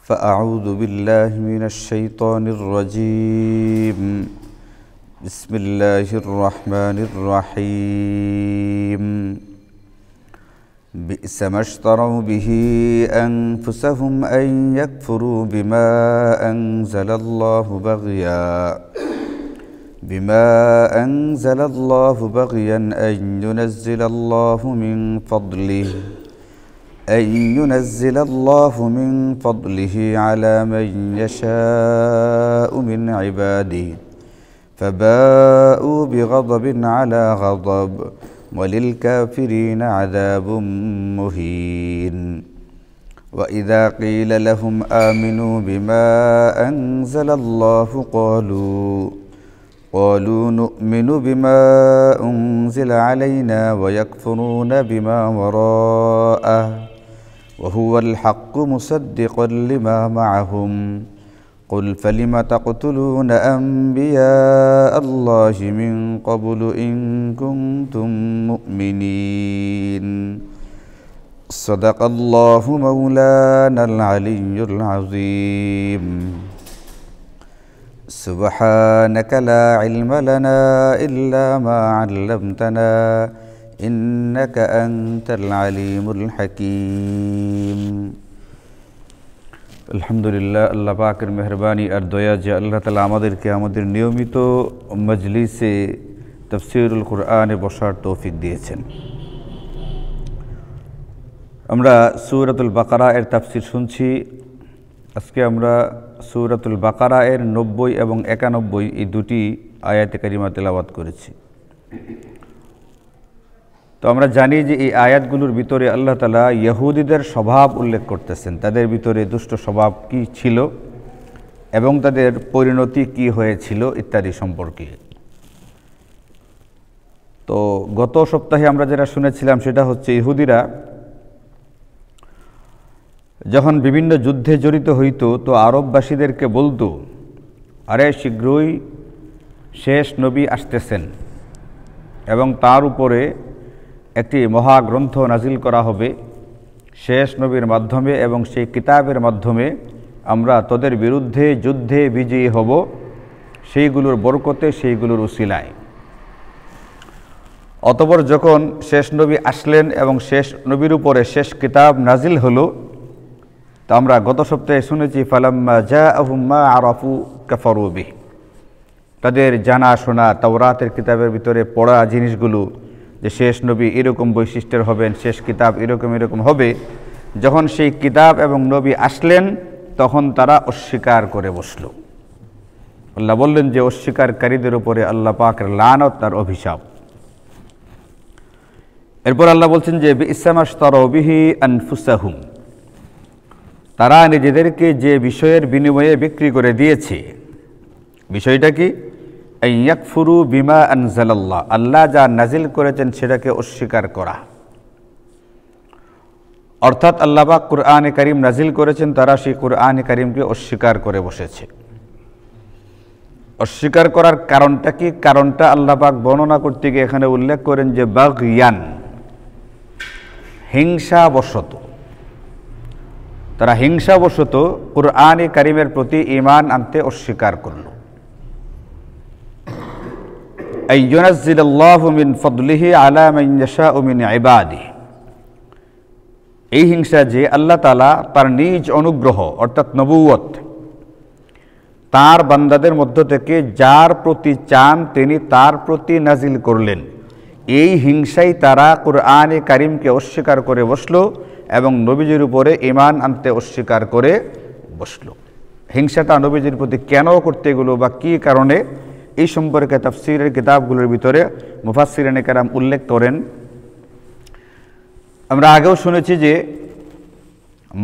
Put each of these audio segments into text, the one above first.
فأعوذ بالله من الشيطان الرجيم بسم الله الرحمن الرحيم بئس ما اشتروا به أنفسهم أن يكفروا بما أنزل الله بغيا أن ينزل الله من فضله على من يشاء من عباده فباءوا بغضب على غضب وللكافرين عذاب مهين وإذا قيل لهم آمنوا بما أنزل الله قالوا نؤمن بما أنزل علينا ويكفرون بما وراءه وهو الحق مصدقا لما معهم قل فلم تقتلون أنبياء الله من قبل إن كنتم مؤمنين صدق الله مولانا العلي العظيم سبحانك لا علم لنا إلا ما علمتنا إنك أنت العليم الحكيم আলহামদুলিল্লাহ, আল্লাহ পাকের মেহরবানি আর দয়া যে আল্লাহ তাআলা আমাদেরকে আমাদের নিয়মিত মজলিসে তাফসীরুল কুরআনে বসার তৌফিক দিয়েছেন। আমরা সূরাতুল বাকারা এর তাফসীর শুনছি। আজকে আমরা সূরাতুল বাকারা এর 90 এবং 91 এই দুটি আয়াতে কারিমা তেলাওয়াত করেছি। তো আমরা জানি যে এই আয়াতগুলোর ভিতরে আল্লাহ তাআলা ইহুদিদের স্বভাব উল্লেখ করতেছেন, তাদের ভিতরে দুষ্ট স্বভাব কি ছিল এবং তাদের পরিণতি কি হয়েছিল ইত্যাদি সম্পর্কে। তো গত সপ্তাহে আমরা যেটা শুনেছিলাম সেটা হচ্ছে ইহুদিরা যখন বিভিন্ন যুদ্ধে জড়িত হইতো তো আরববাসীদেরকে বলতো, আরে শীঘ্রই শেষ নবী আসতেছেন এবং তার উপরে একটি মহাগ্রন্থ নাজিল করা হবে শেষ নবীর মাধ্যমে এবং সেই কিতাবের মাধ্যমে আমরা তোদের বিরুদ্ধে যুদ্ধে বিজয়ী হব, সেইগুলোর বরকতে, সেইগুলোর উসিলায়। অতঃপর যখন শেষ নবী আসলেন এবং শেষ নবীর উপরে শেষ কিতাব নাজিল হলো, তা আমরা গত সপ্তাহে শুনেছি ফালাম্মা জাআহুম মা আরাফু কাফারু বিহি, তাদের জানা শোনা তাওরাতের কিতাবের ভিতরে পড়া জিনিসগুলো যে শেষ নবী এরকম বৈশিষ্ট্যের হবেন, শেষ কিতাব এরকম হবে, যখন সেই কিতাব এবং নবী আসলেন তখন তারা অস্বীকার করে বসল। আল্লাহ বললেন যে অস্বীকারীদের উপরে আল্লাহ পাকের লানত আর অভিশাপ। এরপর আল্লাহ বলছেন যে বিইসা মাশতারাউ বিহি আনফুসাহুম, তারা নিজেদেরকে যে বিষয়ের বিনিময়ে বিক্রি করে দিয়েছে, বিষয়টা কি? ইয়াকফুরু বিমা আনজালাল্লাহ, আল্লাহ যা নাজিল করেছেন সেটাকে অস্বীকার করা। অর্থাৎ আল্লাহ পাক কুরআনে কারীম নাজিল করেছেন, তারা সেই কুরআনে কারীমকে অস্বীকার করে বসেছে। অস্বীকার করার কারণটা কি? কারণটা আল্লাহ পাক বর্ণনা করতে গিয়ে এখানে উল্লেখ করেন যে বাগয়ান, হিংসাবশত। তারা হিংসাবশত কুরআনে কারীমের প্রতি ঈমান আনতে অস্বীকার করল। আইয়ুনাজ্জিলাল্লাহু মিন ফাদলিহি আলা মান ইয়াশাউ মিন ইবাদিহি, এই হিংসা যে আল্লাহ তাআলা তার নিজ অনুগ্রহ অর্থাৎ নবুয়ত তার বান্দাদের মধ্য থেকে যার প্রতি চান তিনি তার প্রতি নাজিল করলেন, এই হিংসাই তারা কুরআনে কারীমকে অস্বীকার করে বসল এবং নবীজির উপরে ঈমান আনতে অস্বীকার করে বসল। হিংসাটা নবীজির প্রতি কেন করতে গেলো বা কী কারণে, এই সম্পর্কে তাফসীরের কিতাবগুলোর ভিতরে মুফাসসিরিনে কেরাম উল্লেখ করেন। আমরা আগেও শুনেছি যে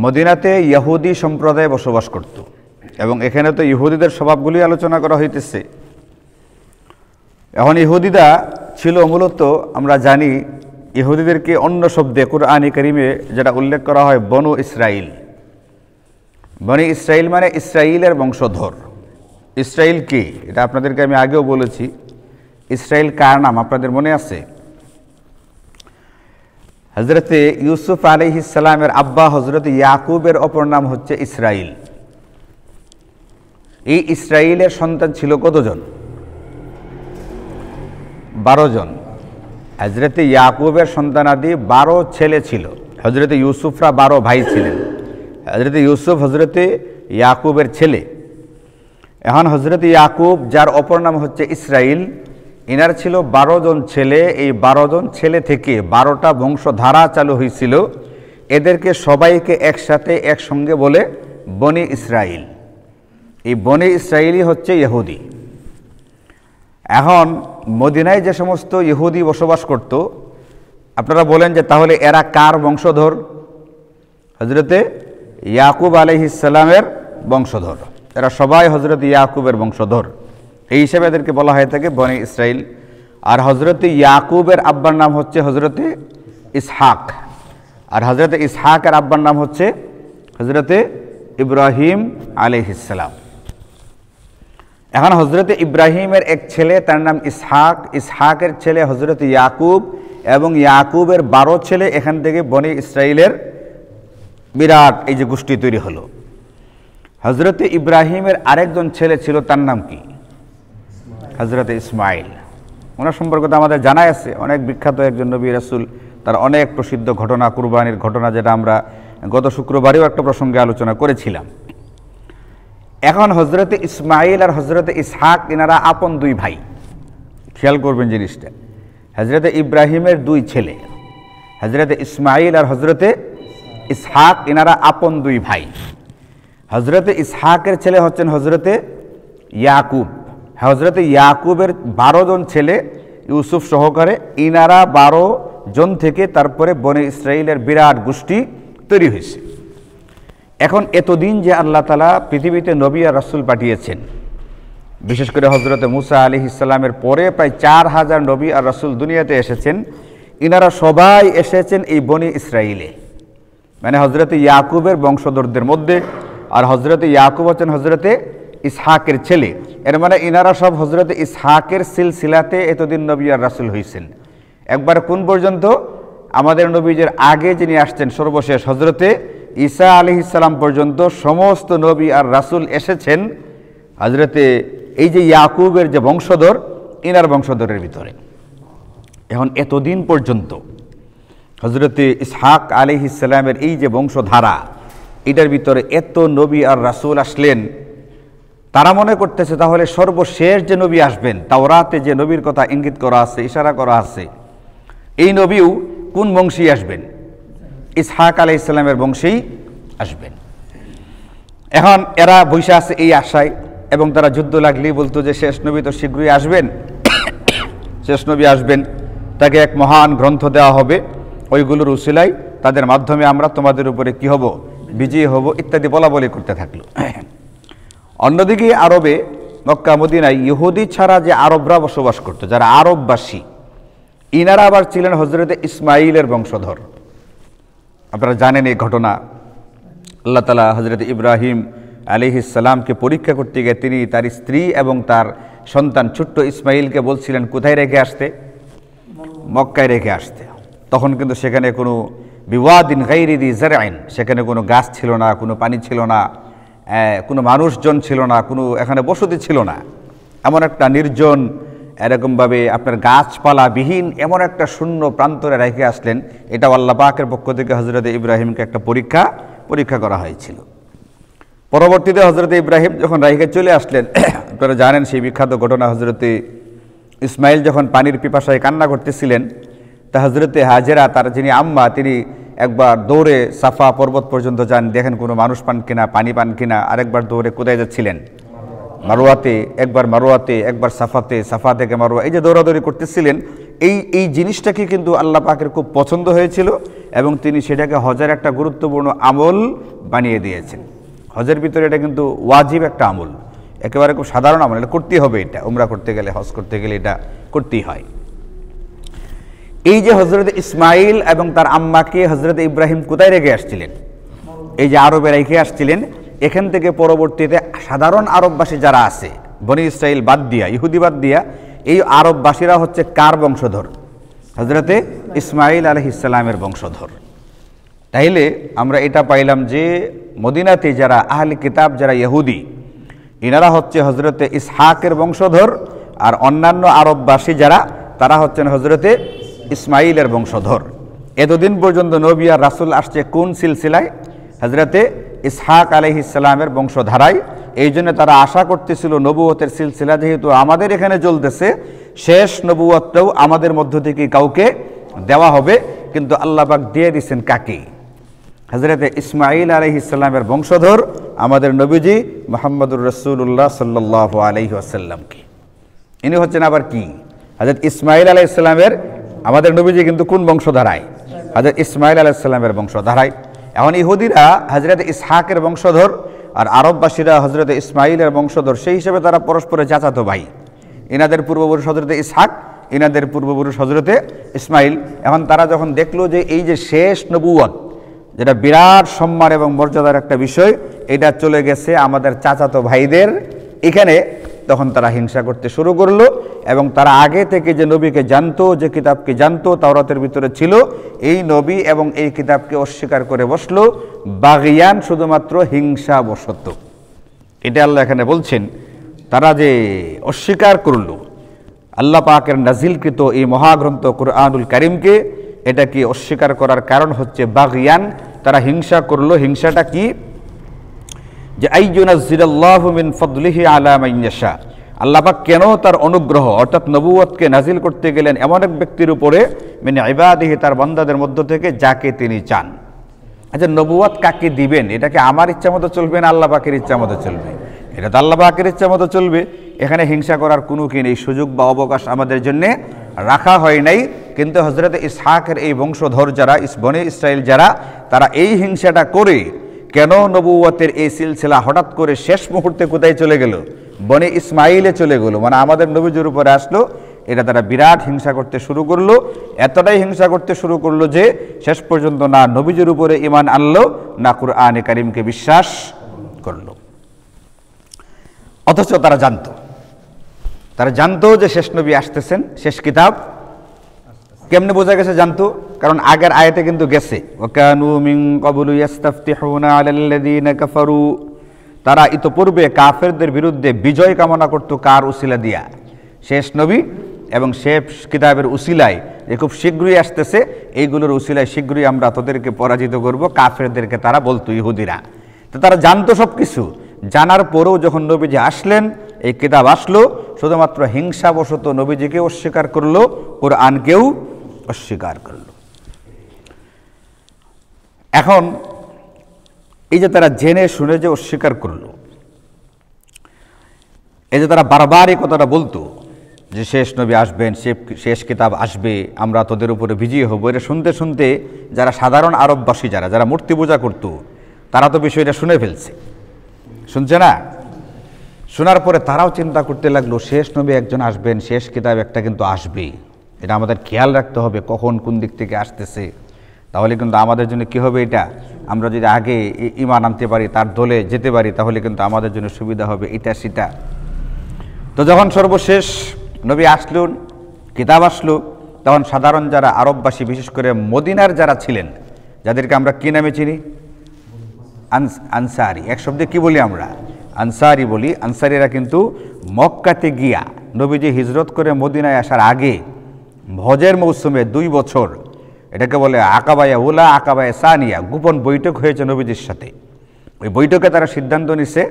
মদিনাতে ইহুদি সম্প্রদায় বসবাস করত এবং এখানে তো ইহুদিদের স্বভাবগুলি আলোচনা করা হইতেছে। এখন ইহুদিরা ছিল মূলত, আমরা জানি ইহুদিদেরকে অন্য শব্দে কুরআনে কারীমে যেটা উল্লেখ করা হয় বনু ইসরাইল। বনি ইসরাইল মানে ইসরাইলের বংশধর। ইসরাইল কি এটা আপনাদেরকে আমি আগেও বলেছি। ইসরাইল কার নাম আপনাদের মনে আছে? হযরতে ইউসুফ আলাইহিস সালামের আব্বা হযরত ইয়াকুবের অপর নাম হচ্ছে ইসরাইল। এই ইসরাইলের সন্তান ছিল কতজন? 12 জন। হজরতে ইয়াকুবের সন্তানাদি 12 ছেলে ছিল। হজরতে ইউসুফরা 12 ভাই ছিলেন। হজরতে ইউসুফ হজরতে ইয়াকুবের ছেলে। এখন হজরতে ইয়াকুব, যার অপর নাম হচ্ছে ইসরাইল, ইনার ছিল 12 জন ছেলে। এই 12 জন ছেলে থেকে 12টা বংশধারা চালু হয়েছিল। এদেরকে সবাইকে একসাথে একসঙ্গে বলে বনি ইসরাইল। এই বনি ইসরাইলই হচ্ছে ইহুদি। এখন মদিনায় যে সমস্ত ইহুদি বসবাস করত, আপনারা বলেন যে তাহলে এরা কার বংশধর? হজরতে ইয়াকুব আলাইহিস সালামের বংশধর। এরা সবাই হজরত ইয়াকুবের বংশধর। এই হিসেবে এদেরকে বলা হয়ে থাকে বনি ইসরাইল। আর হজরতে ইয়াকুবের আব্বার নাম হচ্ছে হজরতে ইসহাক, আর হজরতে ইসহাকের আব্বার নাম হচ্ছে হজরতে ইব্রাহিম আলাইহিস সালাম। এখন হজরতে ইব্রাহিমের এক ছেলে, তার নাম ইসহাক। ইসহাকের ছেলে হজরত ইয়াকুব, এবং ইয়াকুবের 12 ছেলে। এখান থেকে বনি ইসরাইলের বিরাট এই যে গোষ্ঠী তৈরি হলো। হজরতে ইব্রাহিমের আরেকজন ছেলে ছিল, তার নাম কি? হজরতে ইসমাইল। ওনার সম্পর্কে তো আমাদের জানাই আছে, অনেক বিখ্যাত একজন নবী রাসূল। তার অনেক প্রসিদ্ধ ঘটনা, কুরবানির ঘটনা, যেটা আমরা গত শুক্রবারেও একটা প্রসঙ্গে আলোচনা করেছিলাম। এখন হজরতে ইসমাইল আর হজরতে ইসহাক এনারা আপন 2 ভাই। খেয়াল করবেন জিনিসটা। হজরতে ইব্রাহিমের 2 ছেলে, হজরতে ইসমাইল আর হজরতে ইসহাক, এনারা আপন 2 ভাই। হজরতে ইসহাকের ছেলে হচ্ছেন হজরতে ইয়াকুব। হজরতে ইয়াকুবের 12 জন ছেলে ইউসুফ সহকারে, ইনারা 12 জন থেকে তারপরে বনি ইসরাইলের বিরাট গোষ্ঠী তৈরি হয়েছে। এখন এতদিন যে আল্লাহ তাআলা পৃথিবীতে নবী আর রাসূল পাঠিয়েছেন, বিশেষ করে হজরতে মুসা আলাইহিস সালামের পরে প্রায় 4000 নবী আর রাসূল দুনিয়াতে এসেছেন। ইনারা সবাই এসেছেন এই বনি ইসরাইলে, মানে হজরতে ইয়াকুবের বংশধরদের মধ্যে। আর হজরতে ইয়াকুব হচ্ছেন হজরতে ইসহাকের ছেলে। এর মানে ইনারা সব হজরতে ইসহাকের সিলসিলাতে এতদিন নবী আর রাসূল হয়েছেন। একবার কোন পর্যন্ত? আমাদের নবীদের আগে যিনি আসছেন সর্বশেষ হজরতে ঈসা আলাইহিস সালাম পর্যন্ত সমস্ত নবী আর রাসূল এসেছেন হজরতে এই যে ইয়াকুবের যে বংশধর, ইনার বংশধরের ভিতরে। এখন এতদিন পর্যন্ত হজরতে ইসহাক আলাইহিস সালামের এই যে বংশধারা, এটার ভিতরে এত নবী আর রাসূল আসলেন। তারা মনে করতেছে তাহলে সর্বশেষ যে নবী আসবেন, তাওরাতে যে নবীর কথা ইঙ্গিত করা আছে, ইশারা করা আছে, এই নবীও কোন বংশী আসবেন? ইসহাক আলাইহিস সালামের বংশেই আসবেন। এখন এরা বসে আছে এই আশায়, এবং তারা যুদ্ধ লাগলেই বলতো যে শেষ নবী তো শীঘ্রই আসবেন, শেষ নবী আসবেন, তাকে এক মহান গ্রন্থ দেওয়া হবে, ওইগুলোর উসিলায় তাদের মাধ্যমে আমরা তোমাদের উপরে কি হব? বিজয়ী হব, ইত্যাদি বলা বলি করতে থাকলো। অন্যদিকে আরবে মক্কা মদিনায় ইহুদি ছাড়া যে আরবরা বসবাস করত, যারা আরববাসী, ইনারা আবার ছিলেন হজরতে ইসমাইলের বংশধর। আপনারা জানেন এই ঘটনা। আল্লাহ তাআলা হজরত ইব্রাহিম আলাইহিস সালামকে পরীক্ষা করতে গিয়ে তিনি তার স্ত্রী এবং তার সন্তান ছোট্ট ইসমাইলকে বলছিলেন কোথায় রেখে আসতে? মক্কায় রেখে আসতে। তখন কিন্তু সেখানে কোনো বিওয়াদিন গায়রি যি জারআইন, সেখানে কোনো গাছ ছিল না, কোনো পানি ছিল না, কোনো মানুষজন ছিল না, কোনো এখানে বসতি ছিল না। এমন একটা নির্জন, এরকমভাবে আপনার গাছপালা বিহীন এমন একটা শূন্য প্রান্তরে রেখে আসলেন। এটা আল্লাহ পাকের পক্ষ থেকে হজরতে ইব্রাহিমকে একটা পরীক্ষা করা হয়েছিল। পরবর্তীতে হজরতে ইব্রাহিম যখন রেখে চলে আসলেন, আপনারা জানেন সেই বিখ্যাত ঘটনা, হজরতে ইসমাইল যখন পানির পিপাসায় কান্না করতেছিলেন, তা হজরতে হাজেরা, তার যিনি আম্মা, তিনি একবার দৌড়ে সাফা পর্বত পর্যন্ত যান, দেখেন কোনো মানুষ পান কিনা, পানি পান কিনা। আরেকবার দৌড়ে কোথায় যাচ্ছিলেন? মারোয়াতে। একবার মারোয়াতে, একবার সাফাতে, সাফা থেকে মারোয়া, এই যে দৌড়াদৌড়ি করতেছিলেন, এই জিনিসটাকে কিন্তু আল্লাহ পাকের খুব পছন্দ হয়েছিল, এবং তিনি সেটাকে হজের একটা গুরুত্বপূর্ণ আমল বানিয়ে দিয়েছেন। হজের ভিতরে এটা কিন্তু ওয়াজিব একটা আমল, একেবারে খুব সাধারণ আমল, এটা করতেই হবে। এটা উমরা করতে গেলে, হজ করতে গেলে এটা করতেই হয়। এই যে হজরত ইসমাইল এবং তার আম্মাকে হজরত ইব্রাহিম কোথায় রেখে আসছিলেন? এই যে আরবে রেখে আসছিলেন। এখান থেকে পরবর্তীতে সাধারণ আরববাসী যারা আছে, বনি ইসরাইল বাদ দিয়া, ইহুদি বাদ দিয়া, এই আরববাসীরা হচ্ছে কার বংশধর? হজরতে ইসমাইল আলাইহিস সালামের বংশধর। তাইলে আমরা এটা পাইলাম যে মদিনাতে যারা আহলে কিতাব, যারা ইহুদি, ইনারা হচ্ছে হজরতে ইসহাকের বংশধর, আর অন্যান্য আরববাসী যারা তারা হচ্ছেন হজরতে ইসমাইলের বংশধর। এতদিন পর্যন্ত নবী আর রাসূল আসছে কোন সিলসিলায়? হজরতে ইসহাক আলাইহিস সালামের বংশধারায়। এই জন্য তারা আশা করতেছিল নবুয়তের সিলসিলা যেহেতু আমাদের এখানে চলতেছে, শেষ নবুয়তটাও আমাদের মধ্য থেকে কাউকে দেওয়া হবে। কিন্তু আল্লাহ পাক দিয়ে দিয়েছেন কাকে? হজরতে ইসমাইল আলাইহিস সালামের বংশধর আমাদের নবীজি মুহাম্মদুর রাসূলুল্লাহ সাল্লাল্লাহু আলাইহি ওয়াসাল্লামকে। ইনি হচ্ছেন আবার কি? হজরত ইসমাইল আলাইহিস সালামের, আমাদের নবীজি কিন্তু কোন বংশধারায়? হজরত ইসমাইল আলাইহিস সালামের বংশধারায়। এখন ইহুদিরা হজরত ইসহাকের বংশধর আর আরববাসীরা হজরত ইসমাইলের বংশধর, সেই হিসেবে তারা পরস্পরের চাচাতো ভাই। ইনাদের পূর্বপুরুষ হজরতে ইসহাক, ইনাদের পূর্বপুরুষ হজরতে ইসমাইল। এখন তারা যখন দেখলো যে এই যে শেষ নবুয়ত, যেটা বিরাট সম্মান এবং মর্যাদার একটা বিষয়, এটা চলে গেছে আমাদের চাচাতো ভাইদের এখানে, তখন তারা হিংসা করতে শুরু করলো। এবং তারা আগে থেকে যে নবীকে জানতো, যে কিতাবকে জানতো, তাওরাতের ভিতরে ছিল, এই নবী এবং এই কিতাবকে অস্বীকার করে বসলো বাগিয়ান, শুধুমাত্র হিংসা বশত। এটা আল্লাহ এখানে বলছেন, তারা যে অস্বীকার করলো আল্লাহ পাকের নাজিলকৃত এই মহাগ্রন্থ কুরআনুল কারীমকে, এটা কি অস্বীকার করার কারণ হচ্ছে বাগিয়ান, তারা হিংসা করলো। হিংসাটা কি? যে আইয়ুনাজ্জিলাল্লাহু মিন ফাদলিহি আলা মান ইয়াশা, আল্লাহ পাক কেন তার অনুগ্রহ অর্থাৎ নবুয়তকে নাজিল করতে গেলেন এমন এক ব্যক্তির উপরে, মিন ইবাদিহি, তার বান্দাদের মধ্য থেকে, যাকে তিনি চান। আচ্ছা, নবুয়ত কাকে দিবেন? এটা কি আমার ইচ্ছা মতো চলবে না আল্লাহ পাকের ইচ্ছা মতো চলবে? এটা তো আল্লাহ পাকের ইচ্ছা মতো চলবে। এখানে হিংসা করার কোনো কি নেই, সুযোগ বা অবকাশ আমাদের জন্য রাখা হয় নাই। কিন্তু হজরত ইসহাকের এই বংশধর যারা, বনে ইসরাইল যারা, তারা এই হিংসাটা করে কেন নবুয়তের এই সিলসিলা হঠাৎ করে শেষ মুহূর্তে কোথায় চলে গেল? বনে ইসমাইলে চলে গেল, মানে আমাদের নবীজির উপরে আসলো। এটা তারা বিরাট হিংসা করতে শুরু করলো। এতটাই হিংসা করতে শুরু করলো যে শেষ পর্যন্ত না নবীজির উপরে ঈমান আনলো, না কুরআনে কারীমকে বিশ্বাস করলো। অথচ তারা জানতো যে শেষ নবী আসতেছেন, শেষ কিতাব। কেমনে বোঝা গেছে জানতো? কারণ আগের আয়াতে কিন্তু গেছে, ওয়াকানু মিন ক্বাবলু ইস্তাফতিহুনা আলাল্লাযীনা কাফারু, তারা ইতোপূর্বে কাফেরদের বিরুদ্ধে বিজয় কামনা করত। কার উসিলা দিয়া? শেষ নবী এবং শেষ কিতাবের উসিলায়, যে খুব শীঘ্রই আসতেছে, এইগুলোর উসিলায় শীঘ্রই আমরা তোদেরকে পরাজিত করব, কাফেরদেরকে তারা বলতো, ইহুদিরা। তো তারা জানতো সব কিছু। জানার পরেও যখন নবীজি আসলেন, এই কিতাব আসলো, শুধুমাত্র হিংসাবশত নবীজিকে অস্বীকার করলো, কোরআনকেও অস্বীকার করলো। এখন এই যে তারা জেনে শুনে যে অস্বীকার করলো, এই যে তারা বারবার এই কথাটা বলতো যে শেষ নবী আসবেন, শেষ কিতাব আসবে, আমরা তোদের উপরে বিজয়ী হব, এটা শুনতে শুনতে যারা সাধারণ আরববাসী যারা মূর্তি পূজা করত, তারা তো বিষয়টা শুনে ফেলছে, শুনছে না? শোনার পরে তারাও চিন্তা করতে লাগলো, শেষ নবী একজন আসবেন, শেষ কিতাব একটা কিন্তু আসবে, এটা আমাদের খেয়াল রাখতে হবে কখন কোন দিক থেকে আসতেছে। তাহলে কিন্তু আমাদের জন্য কি হবে? এটা আমরা যদি আগে ঈমান আনতে পারি, তার দলে যেতে পারি, তাহলে কিন্তু আমাদের জন্য সুবিধা হবে, এটা সেটা। তো যখন সর্বশেষ নবী আসলেন, কিতাব আসলো, তখন সাধারণ যারা আরববাসী, বিশেষ করে মদিনার যারা ছিলেন, যাদেরকে আমরা কি নামে চিনি? আনসারি। এক শব্দে কি বলি আমরা? আনসারি বলি। আনসারিরা কিন্তু মক্কাতে গিয়া নবীজি হিজরত করে মদিনায় আসার আগে হজের মৌসুমে 2 বছর, এটাকে বলে আকাবায়ে উলা, আকাবায়ে সানিয়া, গোপন বৈঠক হয়েছে নবীজির সাথে। ওই বৈঠকে তারা সিদ্ধান্ত নিছে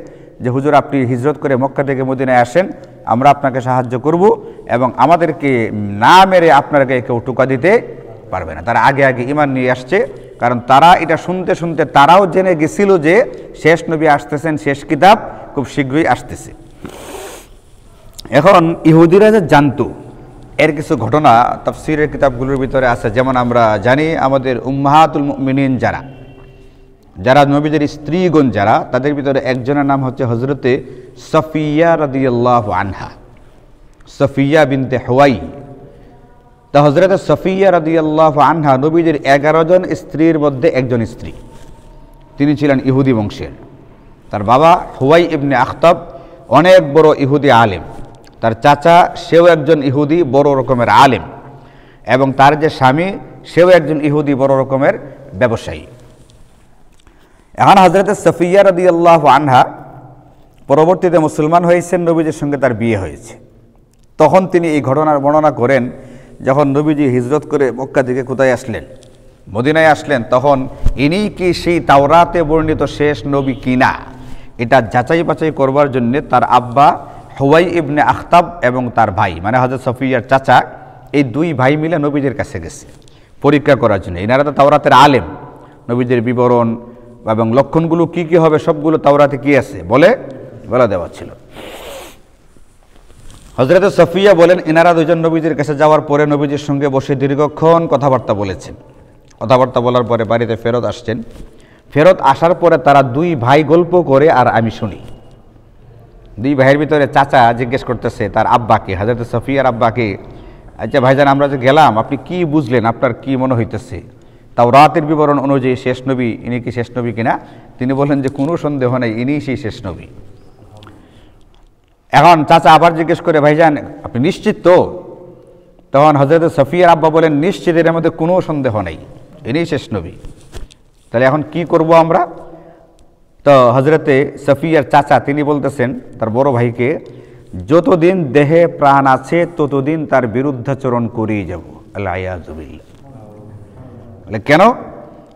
যে হুজুর, আপনি হিজরত করে মক্কা থেকে মদিনায় আসেন, আমরা আপনাকে সাহায্য করব, এবং আমাদেরকে না মেরে আপনাকে কেউ টোকা দিতে পারবে না। তারা আগে ঈমান নিয়ে আসছে, কারণ তারা এটা শুনতে শুনতে তারাও জেনে গেছিল যে শেষ নবী আসতেছেন, শেষ কিতাব খুব শীঘ্রই আসতেছে। এখন ইহুদিরা যে জানতো, এর কিছু ঘটনা তাফসীরের কিতাবগুলোর ভিতরে আছে। যেমন আমরা জানি, আমাদের উম্মাহাতুল মুমিনিন যারা নবীদের স্ত্রীগণ যারা, তাদের ভিতরে একজনের নাম হচ্ছে হজরতে সফিয়া রাদিয়াল্লাহু আনহা, সফিয়া বিনতে হুয়াই। তা হজরতে সফিয়া রাদিয়াল্লাহু আনহা নবীদের 11 জন স্ত্রীর মধ্যে একজন স্ত্রী। তিনি ছিলেন ইহুদি বংশের। তার বাবা হুয়াই ইবনে আখতাব অনেক বড় ইহুদি আলেম, তার চাচা সেও একজন ইহুদি বড় রকমের আলেম, এবং তার যে স্বামী সেও একজন ইহুদি বড় রকমের ব্যবসায়ী। এখন হজরতে সফিয়া রাদিয়াল্লাহু আনহা পরবর্তীতে মুসলমান হয়েছেন, নবীজির সঙ্গে তার বিয়ে হয়েছে। তখন তিনি এই ঘটনার বর্ণনা করেন, যখন নবীজি হিজরত করে মক্কা থেকে কোথায় আসলেন, মদিনায় আসলেন, তখন ইনি কি সেই তাওরাতে বর্ণিত শেষ নবী কিনা এটা যাচাই বাছাই করবার জন্য তার আব্বা হুয়াই ইবনে আখতাব এবং তার ভাই মানে হযরত সফিয়ার চাচা, এই দুই ভাই মিলে নবীজির কাছে গেছে পরীক্ষা করার জন্য। এনারা তো তাওরাতের আলেম, নবীজির বিবরণ এবং লক্ষণগুলো কি কি হবে সবগুলো তাওরাতে কি আছে বলে দেওয়া ছিল। হযরত সফিয়া বলেন, এনারা দুজন নবীজির কাছে যাওয়ার পরে নবীজির সঙ্গে বসে দীর্ঘক্ষণ কথাবার্তা বলেছেন। কথাবার্তা বলার পরে বাড়িতে ফেরত আসছেন। ফেরত আসার পরে তারা দুই ভাই গল্প করে আর আমি শুনি। দুই ভাইয়ের ভিতরে চাচা জিজ্ঞেস করতেছে তার আব্বাকে, হযরত সফিয়ার আব্বাকে, আচ্ছা ভাইজান, আমরা যে গেলাম আপনি কি বুঝলেন, আপনার কি মনে হইতেছে তাওরাতের বিবরণ অনুযায়ী শেষ নবী ইনি কি শেষ নবী কিনা? তিনি বলেন যে কোনো সন্দেহ নেই, ইনিই সেই শেষ নবী। এখন চাচা আবার জিজ্ঞেস করে, ভাইজান আপনি নিশ্চিত তো? তখন হযরত সফিয়ার আব্বা বলেন, নিশ্চিত, এর মধ্যে কোনো সন্দেহ নেই, ইনিই শেষ নবী। তাহলে এখন কি করব আমরা? তো হযরতে সফিয়ার চাচা তিনি বলতেছেন তার বড় ভাইকে, যতদিন দেহে প্রাণ আছে ততদিন তার বিরুদ্ধাচরণ করেই যাব। আল্লাহ ইয়াযুবিল্লাহ। কেন?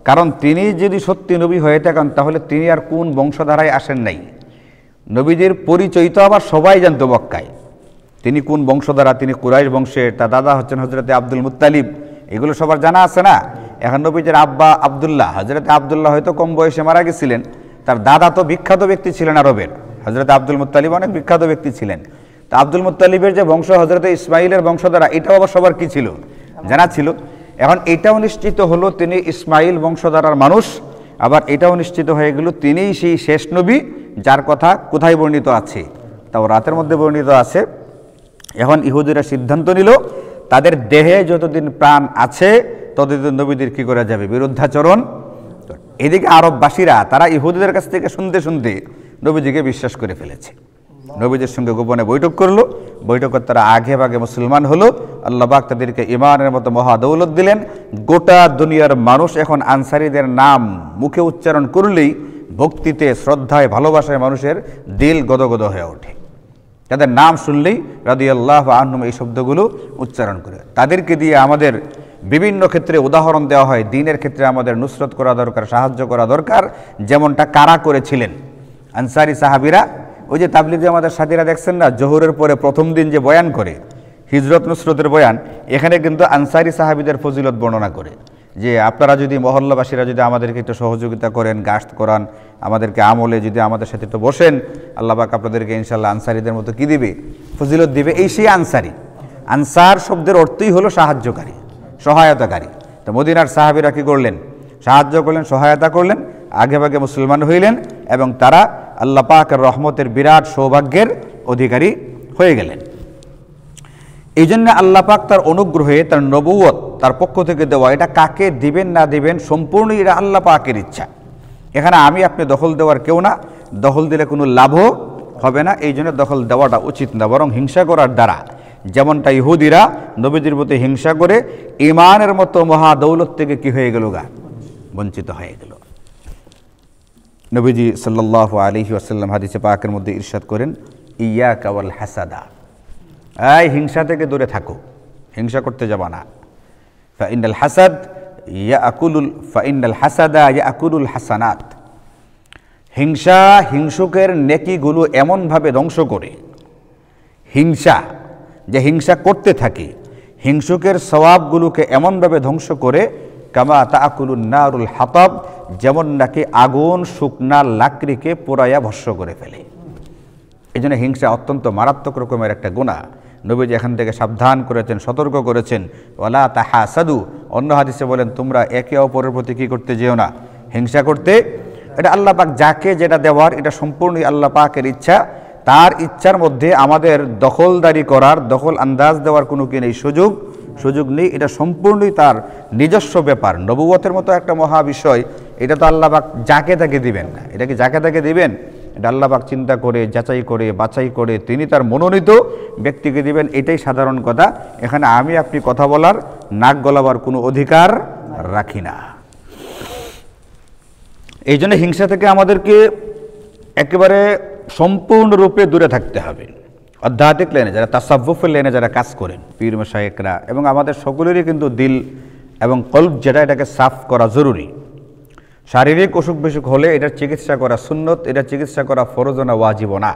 কারণ তিনি যদি সত্যি নবী হয়ে থাকেন তাহলে তিনি আর কোন বংশধারায় আসেন নাই। নবীজির পরিচয় তো আবার সবাই জানতো মক্কায়, তিনি কোন বংশধারা, তিনি কুরাইশ বংশের, তার দাদা হচ্ছেন হযরতে আব্দুল মুত্তালিব, এগুলো সবার জানা আছে না। এখন নবীজির আব্বা আব্দুল্লাহ, হযরতে আব্দুল্লাহ হয়তো কম বয়সে মারা গেছিলেন, তার দাদা তো বিখ্যাত ব্যক্তি ছিলেন আরবের, হযরতে আব্দুল মুত্তালিব অনেক বিখ্যাত ব্যক্তি ছিলেন। তো আব্দুল মুত্তালিবের যে বংশ হযরতে ইসমাইলের বংশধারা, এটাও আবার সবার কি ছিল? জানা ছিল। এখন এটাও নিশ্চিত হলো তিনি ইসমাইল বংশধারার মানুষ, আবার এটাও নিশ্চিত হয়ে গেল তিনিই সেই শেষ নবী যার কথা কোথায় বর্ণিত আছে? তাওরাতের মধ্যে বর্ণিত আছে। এখন ইহুদিরা সিদ্ধান্ত নিল তাদের দেহে যতদিন প্রাণ আছে ততদিন নবীদের কি করা যাবে? বিরুদ্ধাচরণ। এদিকে আরববাসীরা তারা ইহুদিদের কাছ থেকে শুনতে শুনতে নবীজিকে বিশ্বাস করে ফেলেছে। নবীজির সঙ্গে গোপনে বৈঠক করলো, বৈঠকের তারা আগে ভাগে মুসলমান হলো। আল্লাহ পাক তাদেরকে ঈমানের মতো মহাদৌলত দিলেন। গোটা দুনিয়ার মানুষ এখন আনসারীদের নাম মুখে উচ্চারণ করলেই ভক্তিতে, শ্রদ্ধায়, ভালোবাসায় মানুষের দিল গদগদ হয়ে ওঠে। তাদের নাম শুনলেই রাদিয়াল্লাহু আনহুম এই শব্দগুলো উচ্চারণ করে। তাদেরকে দিয়ে আমাদের বিভিন্ন ক্ষেত্রে উদাহরণ দেওয়া হয়। দ্বীনের ক্ষেত্রে আমাদের নুসরত করা দরকার, সাহায্য করা দরকার, যেমনটা কারা করেছিলেন আনসারী সাহাবীরা। ওই যে তাবলীগে আমাদের সাথীরা দেখছেন না, জোহরের পরে প্রথম দিন যে বয়ান করে হিজরত নুসরতের বয়ান, এখানে কিন্তু আনসারী সাহাবীদের ফজিলত বর্ণনা করে যে আপনারা যদি মহল্লাবাসীরা যদি আমাদেরকে একটু সহযোগিতা করেন, গাশত করান, আমাদেরকে আমলে যদি আমাদের সাথে একটু বসেন, আল্লাহ পাক আপনাদেরকে ইনশাআল্লাহ আনসারীদের মতো কি দিবে? ফজিলত দিবে। এই সেই আনসারী। আনসার শব্দের অর্থই হলো সাহায্যকারী, সহায়তাকারী। তো মদিনার সাহাবীরা কি করলেন? সাহায্য করলেন, সহায়তা করলেন, আগে ভাগে মুসলমান হইলেন এবং তারা আল্লাহ পাকের রহমতের বিরাট সৌভাগ্যের অধিকারী হয়ে গেলেন। এই জন্য আল্লাহ পাক তার অনুগ্রহে, তার নবুয়ত তার পক্ষ থেকে দেওয়া, এটা কাকে দিবেন না দিবেন সম্পূর্ণ এটা আল্লাহ পাকের ইচ্ছা। এখানে আমি আপনি দখল দেওয়ার কেউ না, দখল দিলে কোনো লাভও হবে না। এই জন্য দখল দেওয়াটা উচিত না, বরং হিংসা করার দ্বারা, যেমনটা ইহুদিরা নবীজির প্রতি হিংসা করে ঈমানের মতো মহা দৌলত থেকে কি হয়ে গেল? বঞ্চিত হয়ে গেল। নবীজি সাল্লাল্লাহু আলাইহি ওয়াসাল্লাম হাদিসে পাকের মধ্যে ইরশাদ করেন, ইয়াকা ওয়াল হাসাদা, এই হিংসা থেকে দূরে থাকো, হিংসা করতে যাবা না। ফাইনাল হাসাদা ইয়াকুলুল হাসানাত, হিংসা হিংসুকের নেকিগুলো এমনভাবে ধ্বংস করে, হিংসা যে হিংসা করতে থাকে হিংসুকের সওয়াবগুলোকে এমনভাবে ধ্বংস করে, কামা তাকুলুন নারুল হাতাব, যেমন নাকি আগুন শুকনা লাকড়িকে পোড়াইয়া ভস্ম করে ফেলে। এই জন্য হিংসা অত্যন্ত মারাত্মক রকমের একটা গুনাহ। নবীজি এখান থেকে সাবধান করেছেন, সতর্ক করেছেন, ওয়ালা তাহাসাদু। অন্য হাদিসে বলেন তোমরা একে অপরের প্রতি কী করতে যেও না? হিংসা করতে। এটা আল্লাহ পাক যাকে যেটা দেওয়ার, এটা সম্পূর্ণই আল্লাহ পাকের ইচ্ছা। তার ইচ্ছার মধ্যে আমাদের দখলদারি করার, দখল আন্দাজ দেওয়ার কোনো কি নেই, সুযোগ নেই। এটা সম্পূর্ণই তার নিজস্ব ব্যাপার। নবুয়তের মতো একটা মহা বিষয়, এটা তো আল্লাহ পাক যাকে তাকে দিবেন না। এটা কি যাকে তাকে দিবেন? এটা আল্লাহ পাক চিন্তা করে, যাচাই করে, বাছাই করে তিনি তার মনোনীত ব্যক্তিকে দিবেন। এটাই সাধারণ কথা। এখানে আমি আপনি কথা বলার, নাক গলাবার কোনো অধিকার রাখি না। এই জন্য হিংসা থেকে আমাদেরকে একেবারে সম্পূর্ণরূপে দূরে থাকতে হবে। আধ্যাত্মিক লাইনে যারা, তাসাব্বুফের লাইনে যারা কাজ করেন, পীর মাশায়েখরা এবং আমাদের সকলেরই কিন্তু দিল এবং কলব যেটা, এটাকে সাফ করা জরুরি। শারীরিক অসুখ বিসুখ হলে এটার চিকিৎসা করা সুন্নত, এটা চিকিৎসা করা ফরজ না ওয়াজিব না।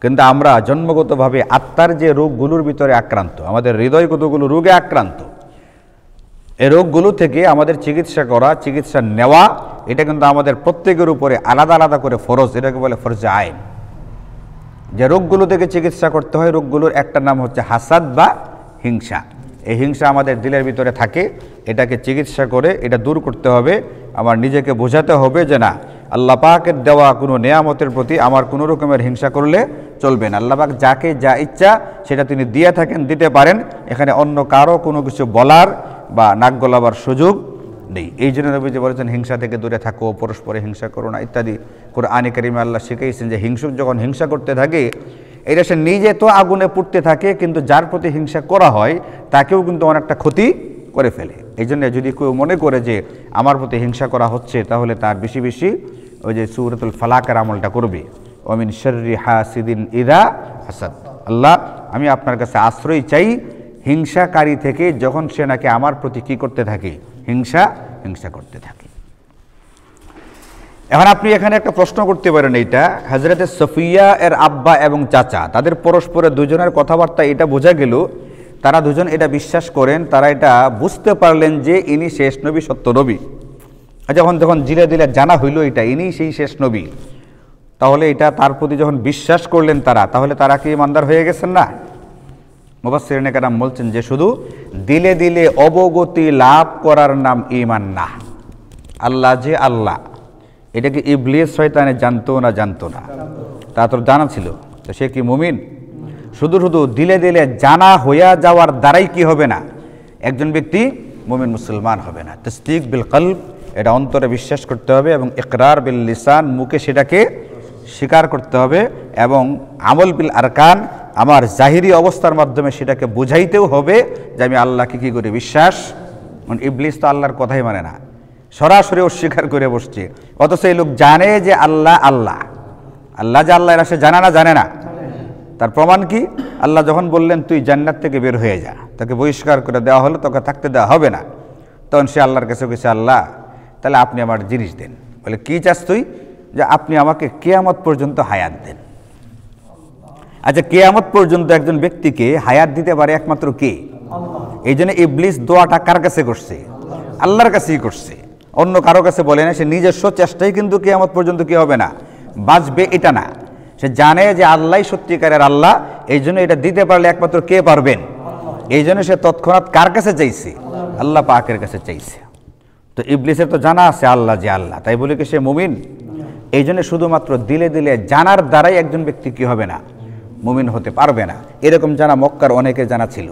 কিন্তু আমরা জন্মগতভাবে আত্মার যে রোগগুলোর ভিতরে আক্রান্ত, আমাদের হৃদয় কতগুলো রোগে আক্রান্ত, এই রোগগুলো থেকে আমাদের চিকিৎসা করা, চিকিৎসা নেওয়া, এটা কিন্তু আমাদের প্রত্যেকের উপরে আলাদা আলাদা করে ফরজ। এটাকে বলে ফরজে আইন। যে রোগগুলো থেকে চিকিৎসা করতে হয়, রোগগুলোর একটা নাম হচ্ছে হাসাদ বা হিংসা। এই হিংসা আমাদের দিলের ভিতরে থাকে, এটাকে চিকিৎসা করে এটা দূর করতে হবে। আমার নিজেকে বোঝাতে হবে যে না, আল্লাহ পাকের দেওয়া কোনো নেয়ামতের প্রতি আমার কোনো রকমের হিংসা করলে চলবে না। আল্লাহ পাক যাকে যা ইচ্ছা সেটা তিনি দিয়ে থাকেন, দিতে পারেন। এখানে অন্য কারো কোনো কিছু বলার বা নাক গলাবার সুযোগ নেই। এই জন্য নবীজি বলেছেন হিংসা থেকে দূরে থাকো, পরস্পরে হিংসা করো না ইত্যাদি। কোরআনে কারিমে আল্লাহ শিখিয়েছেন যে হিংসুক যখন হিংসা করতে থাকে, এটা সে নিজে তো আগুনে পুড়তে থাকে, কিন্তু যার প্রতি হিংসা করা হয় তাকেও কিন্তু অনেকটা ক্ষতি করে ফেলে। এই জন্য যদি কেউ মনে করে যে আমার প্রতি হিংসা করা হচ্ছে, তাহলে তার বেশি বেশি ওই যে সূরাতুল ফালাকের আমলটা করবে, ওমিন শাররি হাসিদিন ইযা হাসাদ। আল্লাহ, আমি আপনার কাছে আশ্রয় চাই হিংসাকারী থেকে, যখন সে নাকি আমার প্রতি কি করতে থাকে, হিংসা করতে থাকে। এখন আপনি এখানে একটা প্রশ্ন করতে পারেন, এইটা হযরতে সফিয়া এর আব্বা এবং চাচা, তাদের পরস্পরের দুজনের কথাবার্তা এটা বোঝা গেল তারা দুজন এটা বিশ্বাস করেন, তারা এটা বুঝতে পারলেন যে ইনি শেষ নবী, সত্য নবী। যখন জিলে দিলে জানা হইল এটা ইনি সেই শেষ নবী, তাহলে এটা তার প্রতি যখন বিশ্বাস করলেন তারা, তাহলে তারা কি ইমানদার হয়ে গেছেন না? মুফাসসিরিনে কেরাম বলছেন যে শুধু দিলে দিলে অবগতি লাভ করার নাম ঈমান না। আল্লাহ যে আল্লাহ, এটা কি ইবলিস শয়তানে জানতো না? জানতো না। তা তো জানা ছিল, তো সে কি মুমিন? শুধু শুধু দিলে দিলে জানা হইয়া যাওয়ার দ্বারাই কি হবে না, একজন ব্যক্তি মুমিন মুসলমান হবে না। তাসদীক বিল কলব, এটা অন্তরে বিশ্বাস করতে হবে, এবং ইকরার বিল লিসান, মুখে সেটাকে স্বীকার করতে হবে, এবং আমল বিল আরকান, আমার জাহিরি অবস্থার মাধ্যমে সেটাকে বুঝাইতেও হবে যে আমি আল্লাহকে কি করে বিশ্বাস। ইবলিস তো আল্লাহর কথাই মানে না, সরাসরি অস্বীকার করে বসছে। অথচ এই লোক জানে যে আল্লাহ আল্লাহ, আল্লাহ যে আল্লাহ, এরা সে জানে না? জানে না। তার প্রমাণ কি? আল্লাহ যখন বললেন তুই জান্নাত থেকে বের হয়ে যা, তাকে বহিষ্কার করে দেওয়া হলো, তোকে থাকতে দেওয়া হবে না, তখন সে আল্লাহর কাছে গেছে, আল্লাহ তাহলে আপনি আমার জিনিস দেন। বলে কি চাস তুই? যে আপনি আমাকে কিয়ামত পর্যন্ত হায়াত দেন। আচ্ছা, কিয়ামত পর্যন্ত একজন ব্যক্তিকে হায়াত দিতে পারে একমাত্র কে? এই জন্য ইবলিস দোয়াটা কার কাছে করছে? আল্লাহর কাছেই করছে, অন্য কারো কাছে বলে না। সে নিজস্ব চেষ্টাই কিন্তু কিয়ামত পর্যন্ত কি হবে না, বাঁচবে, এটা না। সে জানে যে আল্লাহই সত্যিকারের আল্লাহ, এই জন্য এটা দিতে পারলে একমাত্র কে পারবেন। এই জন্য সে তৎক্ষণাৎ কার কাছে চাইছে? আল্লাহ পাকের কাছে চাইছে। তো ইবলিসের তো জানা আছে আল্লাহ যে আল্লাহ, তাই বলে কি সে মুমিন? এই জন্য শুধুমাত্র দিলে দিলে জানার দ্বারাই একজন ব্যক্তি কি হবে না, মুমিন হতে পারবে না। এরকম জানা মক্কার অনেকের জানা ছিল,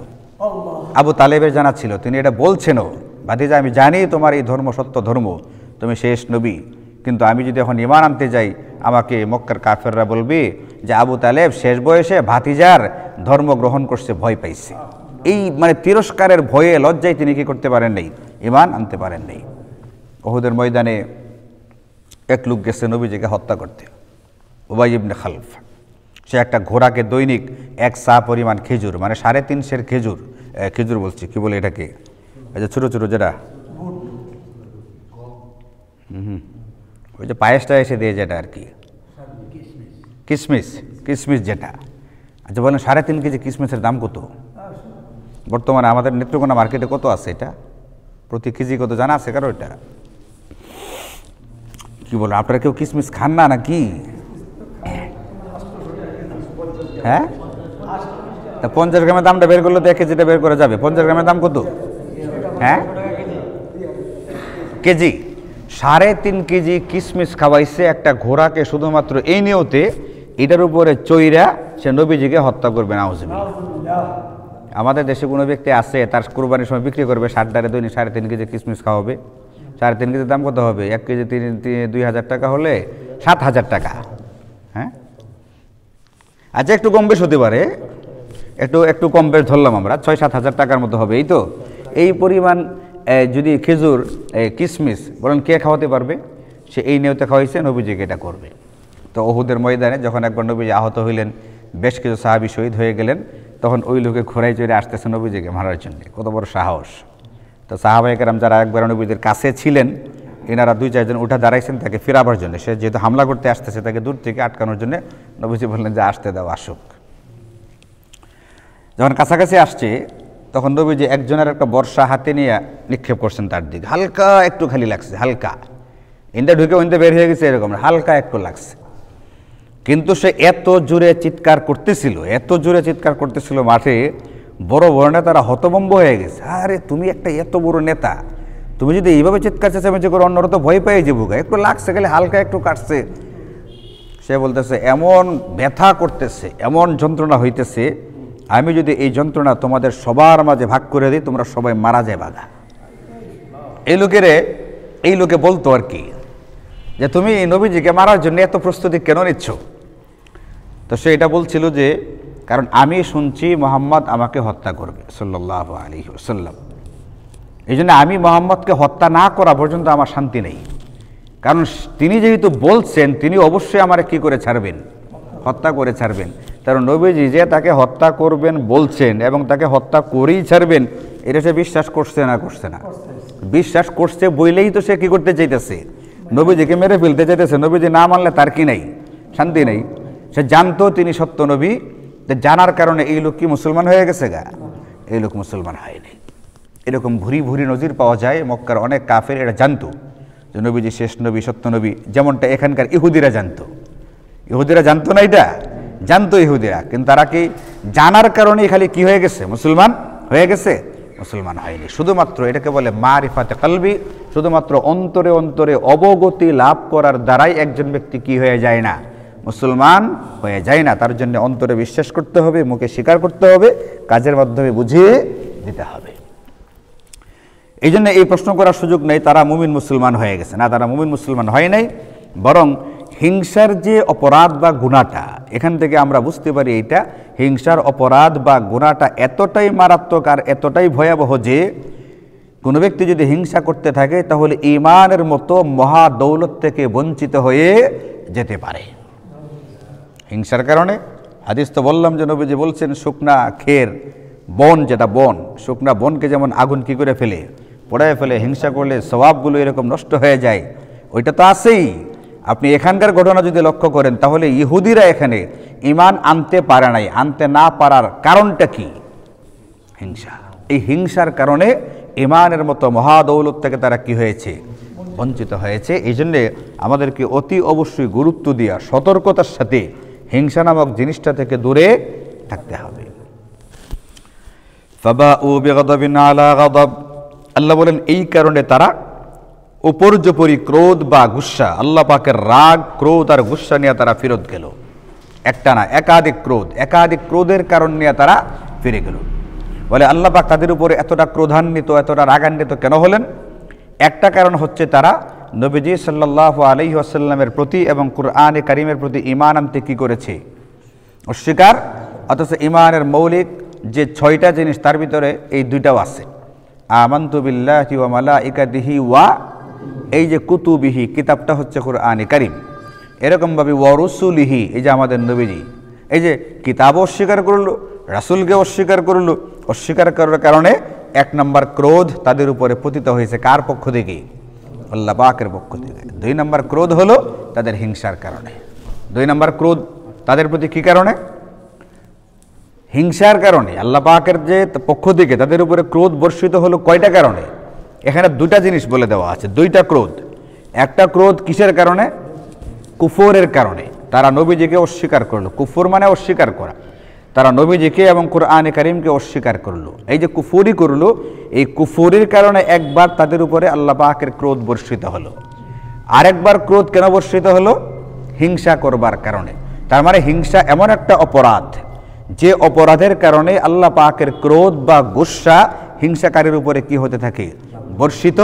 আবু তালেবের জানা ছিল। তিনি এটা বলছেনও, ভাতিজা আমি জানি তোমার এই ধর্ম সত্য ধর্ম, তুমি শেষ নবী, কিন্তু আমি যদি এখন ঈমান আনতে যাই, আমাকে মক্কার কাফেররা বলবে যে আবু তালেব শেষ বয়সে ভাতিজার ধর্ম গ্রহণ করছে, ভয় পাইছে। এই মানে তিরস্কারের ভয়ে, লজ্জায় তিনি কি করতে পারেন নাই, ঈমান আনতে পারেন নাই। উহুদের ময়দানে এক লোক গেছে নবীজিকে হত্যা করতে, উবাই ইবনে খালফ। সে একটা ঘোড়াকে দৈনিক এক সা পরিমাণ খেজুর, মানে 3.5 সের খেজুর বলছি, কি বলে এটাকে, এই যে ছোটো ছোটো যেটা, ওই যে পায়েসটা এসে দিয়ে যেটা আর কি, কিশমিশ যেটা। আচ্ছা বলেন 3.5 কেজি কিশমিশের দাম কত বর্তমানে আমাদের নেত্রকোনা মার্কেটে? কত আছে এটা প্রতি কেজি, কত জানা আছে কারো? এটা কি বলেন, আপনারা কেউ কিশমিশ খান না নাকি? হ্যাঁ, 50 গ্রামের দামটা বের করলে তো 1 কেজিটা বের করা যাবে। 50 গ্রামের দাম কত? হ্যাঁ, কেজি 3.5 কেজি কিশমিশ খাওয়াইছে একটা ঘোড়াকে, শুধুমাত্র এই নিয়তে এটার উপরে চৈরা সে নবীজিকে হত্যা করবে। নাউজুবিল্লাহ। আমাদের দেশে কোনো ব্যক্তি আছে তার কুরবানির সময় বিক্রি করবে, 60 দৈনিক 3.5 কেজি কিশমিশ খাওয়াবে। 3.5 কেজির দাম কত হবে? 1 কেজি 2,000 টাকা হলে 7,000 টাকা। হ্যাঁ, আচ্ছা একটু কম বেশ হতে পারে, একটু কম বেশ ধরলাম আমরা, 6-7 হাজার টাকার মতো হবে। এই তো এই পরিমাণ যদি খেজুর কিশমিশ বলেন কে খাওয়াতে পারবে? সে এই নিয়তে খাওয়াইছে, নবীজিকে এটা করবে। তো উহুদের ময়দানে যখন একবার নবীজি আহত হইলেন, বেশ কিছু সাহাবী শহীদ হয়ে গেলেন, তখন ওই লোকে ঘোড়ায় চড়ে আসতেছে নবীজিকে মারার জন্য। কত বড় সাহস! তো সাহাবায়ে কেরাম যারা একবার নবীদের কাছে ছিলেন, এনারা 2-4 জন উঠে দাঁড়াইছেন তাকে ফিরাবার জন্য। সে যেহেতু হামলা করতে আসতেছে, তাকে দূর থেকে আটকানোর জন্য নবীজি বললেন যে আসতে দাও, আসুক। যখন কাছাকাছি আসছে, তখন নবীজি একজনের একটা বর্ষা হাতে নিয়ে নিক্ষেপ করছেন তার দিকে। হালকা একটু খালি লাগছে, হালকা, ইন্দা ঢুকে ওইন্দা বের হয়ে গেছে, এরকম হালকা একটু লাগছে। কিন্তু সে এত জোরে চিৎকার করতেছিল মাঠে, বড় বড় নেতারা হতভম্ব হয়ে গেছে। আরে তুমি একটা এত বড় নেতা, তুমি যদি এইভাবে চিৎকার চেঁচামেচি করো, অন্যরা তো ভয় পেয়ে যাবো, একটু লাগছে খালি, হালকা একটু কাটছে। সে বলতেছে এমন ব্যথা করতেছে, এমন যন্ত্রণা হইতেছে, আমি যদি এই যন্ত্রণা তোমাদের সবার মাঝে ভাগ করে দিই, তোমরা সবাই মারা যায় বাধা। এই লোকে বলতো আর কি, যে তুমি নবীজিকে মারার জন্য এত প্রস্তুতি কেন নিচ্ছ? তো সে এটা বলছিল যে, কারণ আমি শুনছি মুহাম্মদ আমাকে হত্যা করবে সাল্লাল্লাহু আলাইহি ওয়াসাল্লাম, এই জন্য আমি মুহাম্মদকে হত্যা না করা পর্যন্ত আমার শান্তি নেই। কারণ তিনি যেহেতু বলছেন, তিনি অবশ্যই আমারে কি করে ছাড়বেন, হত্যা করে ছাড়বেন। কারণ নবীজি যে তাকে হত্যা করবেন বলছেন এবং তাকে হত্যা করেই ছাড়বেন, এটা সে বিশ্বাস করছে না? বিশ্বাস করছে বইলেই তো সে কি করতে চাইতেছে, নবীজিকে মেরে ফেলতে চাইতেছে। নবীজি না মানলে তার কি নেই, শান্তি নেই। সে জানতো তিনি সত্য নবী, জানার কারণে এই লোক কি মুসলমান হয়ে গেছে গা? এই লোক মুসলমান হয়নি। এরকম ভুরি ভুরি নজির পাওয়া যায়। মক্কার অনেক কাফের এটা জানতো যে নবীজি শেষ নবী, সত্য নবী, যেমনটা এখানকার ইহুদিরা জানতো। ইহুদিরা জানতো না, এটা জানতো ইহুদিরা, কিন্তু তারা কি জানার কারণে খালি কি হয়ে গেছে, মুসলমান হয়ে গেছে? মুসলমান হয়নি। শুধুমাত্র এটাকে বলে মারিফাতে কলবি, শুধুমাত্র অন্তরে অন্তরে অবগতি লাভ করার দ্বারাই একজন ব্যক্তি কি হয়ে যায় না, মুসলমান হয়ে যায় না। তার জন্য অন্তরে বিশ্বাস করতে হবে, মুখে স্বীকার করতে হবে, কাজের মাধ্যমে বুঝিয়ে দিতে হবে। এই জন্য এই প্রশ্ন করার সুযোগ নেই তারা মুমিন মুসলমান হয়ে গেছে, না, তারা মুমিন মুসলমান হয় নাই। বরং হিংসার যে অপরাধ বা গুনাহটা, এখান থেকে আমরা বুঝতে পারি এইটা হিংসার অপরাধ বা গুনাহটা এতটাই মারাত্মক আর এতটাই ভয়াবহ যে কোনো ব্যক্তি যদি হিংসা করতে থাকে তাহলে ঈমানের মতো মহা দৌলত থেকে বঞ্চিত হয়ে যেতে পারে। হিংসার কারণে হাদিস তো বললাম যে নবীজি বলছেন, শুকনা খের বন, যেটা বন, শুকনা বনকে যেমন আগুন কি করে ফেলে, পোড়ায় ফেলে, হিংসা করলে স্বভাবগুলো এরকম নষ্ট হয়ে যায়, ওইটা তো আছেই। আপনি এখানকার ঘটনা যদি লক্ষ্য করেন তাহলে ইহুদিরা এখানে ঈমান আনতে পারে নাই। আনতে না পারার কারণটা কি? হিংসা। এই হিংসার কারণে ঈমানের মতো মহাদৌলত থেকে তারা কি হয়েছে, বঞ্চিত হয়েছে। এই জন্যে আমাদেরকে অতি অবশ্যই গুরুত্ব দিয়া সতর্কতার সাথে হিংসা নামক জিনিসটা থেকে দূরে থাকতে হবে। ফাবাউ বিগাদাবিন আলা গাদাব, আল্লাহ বলেন এই কারণে তারা উপর্যুপরি ক্রোধ বা গুসা, আল্লাহ পাকের রাগ, ক্রোধ আর গুসা নিয়ে তারা ফেরত গেল। একটা না, একাধিক ক্রোধের কারণ নিয়ে তারা ফিরে গেল। বলে আল্লাহ পাক তাদের উপরে এতটা ক্রোধান্বিত, এতটা রাগান্বিত কেন হলেন? একটা কারণ হচ্ছে তারা নবীজি সাল্লাল্লাহু আলাইহি ওয়াসাল্লামের প্রতি এবং কুরআনে কারীমের প্রতি ঈমান আনতে কি করেছে, অস্বীকার। অথচ ঈমানের মৌলিক যে 6টা জিনিস তার ভিতরে এই 2টাও আছে, আমানতু বিল্লাহি ওয়া মালাইকাতিহি ওয়া, এই যে কুতুবিহি, কিতাবটা হচ্ছে কুরআনে কারীম, এরকমভাবে ওয়া রুসুলিহি, এই যে আমাদের নবীজি, এই যে কিতাব অস্বীকার করলো, রাসূলকে অস্বীকার করলো। অস্বীকার করার কারণে 1 নম্বর ক্রোধ তাদের উপরে পতিত হয়েছে। কার পক্ষ থেকে? আল্লাহ পাকের পক্ষ থেকে। 2 নম্বর ক্রোধ হলো তাদের হিংসার কারণে। 2 নম্বর ক্রোধ তাদের প্রতি কি কারণে? হিংসার কারণে। আল্লাহ পাকের যে পক্ষ থেকে তাদের উপরে ক্রোধ বর্ষিত হলো কয়টা কারণে? এখানে 2টা জিনিস বলে দেওয়া আছে, 2টা ক্রোধ। একটা ক্রোধ কিসের কারণে? কুফরের কারণে। তারা নবীজিকে অস্বীকার করলো। কুফর মানে অস্বীকার করা। তারা নবীজিকে এবং কুরআনে কারীমকে অস্বীকার করলো। এই যে কুফরি করলো, এই কুফরির কারণে একবার তাদের উপরে আল্লাহ পাকের ক্রোধ বর্ষিত হলো। আরেকবার ক্রোধ কেন বর্ষিত হলো? হিংসা করবার কারণে। তার মানে হিংসা এমন একটা অপরাধ যে অপরাধের কারণে আল্লাহ পাকের ক্রোধ বা গুসা হিংসাকারীর উপরে কি হতে থাকে? বর্ষিত